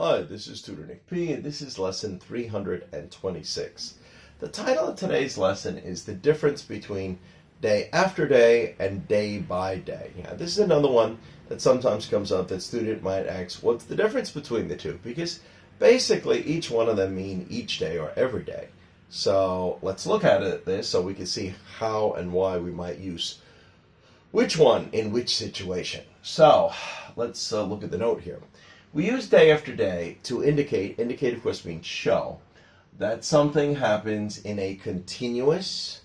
Hi, this is Tutor Nick P, and this is lesson 326. The title of today's lesson is the difference between day after day and day by day. Now, this is another one that sometimes comes up that student might ask, what's the difference between the two? Because basically each one of them mean each day or every day. So let's look at this so we can see how and why we might use which one in which situation. So let's look at the note here. We use day after day to indicate of course means show, that something happens in a continuous,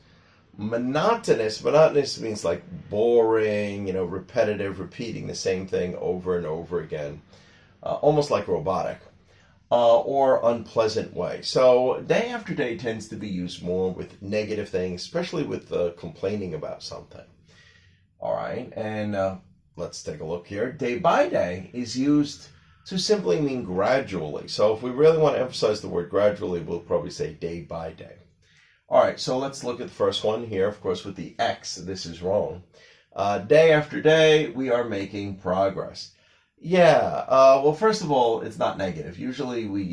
monotonous means like boring, repetitive, repeating the same thing over and over again, almost like robotic, or unpleasant way. So day after day tends to be used more with negative things, especially with complaining about something. All right, and let's take a look here. Day by day is used to simply mean gradually. So if we really want to emphasize the word gradually, we'll probably say day by day. All right, so let's look at the first one here. Of course, with the X, this is wrong. Day after day, we are making progress. Yeah, well, first of all, it's not negative. Usually we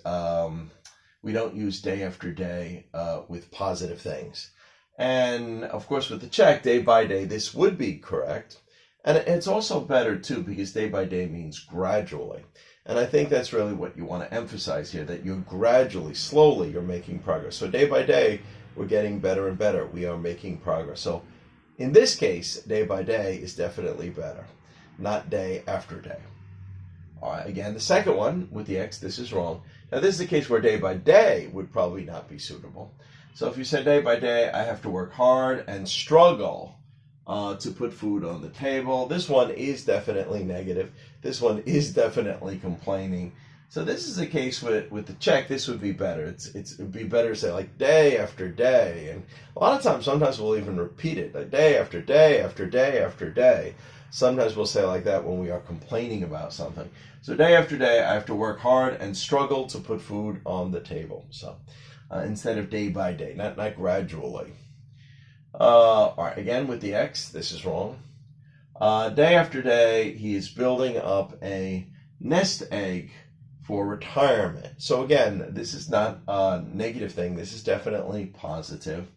don't use day after day with positive things. And of course, with the check, day by day, this would be correct. And it's also better, too, because day by day means gradually. And I think that's really what you want to emphasize here, that you're gradually, slowly, you're making progress. So day by day, we're getting better and better. We are making progress. So in this case, day by day is definitely better, not day after day. All right, again, the second one with the X, this is wrong. Now, this is the case where day by day would probably not be suitable. So if you said day by day, I have to work hard and struggle to put food on the table. This one is definitely negative. This one is definitely complaining. So this is the case with the check. This would be better. It would be better to say like day after day. And a lot of times, sometimes we'll even repeat it, like day after day after day after day. Sometimes we'll say like that when we are complaining about something. So day after day, I have to work hard and struggle to put food on the table. So instead of day by day, not gradually. All right, again with the X, this is wrong. Day after day, he is building up a nest egg for retirement. So again, this is not a negative thing. This is definitely positive.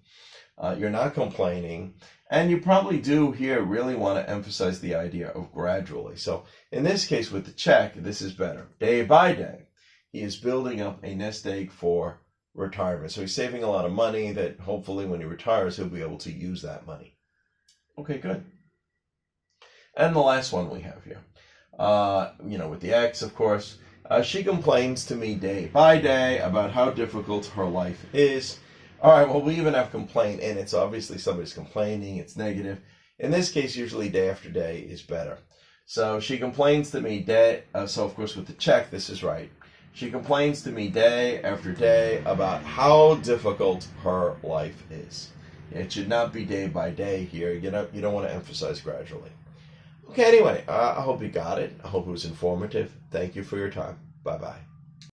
You're not complaining. And you probably do here really want to emphasize the idea of gradually. So in this case with the check, this is better. Day by day, he is building up a nest egg for retirement. So he's saving a lot of money that hopefully when he retires, he'll be able to use that money. Okay, good. And the last one we have here, with the X, of course, she complains to me day by day about how difficult her life is. All right, well, we even have complaint in it. So obviously somebody's complaining. It's negative. In this case, usually day after day is better. So she complains to me so of course with the check, this is right. She complains to me day after day about how difficult her life is. It should not be day by day here. You don't want to emphasize gradually. Okay, anyway, I hope you got it. I hope it was informative. Thank you for your time. Bye-bye.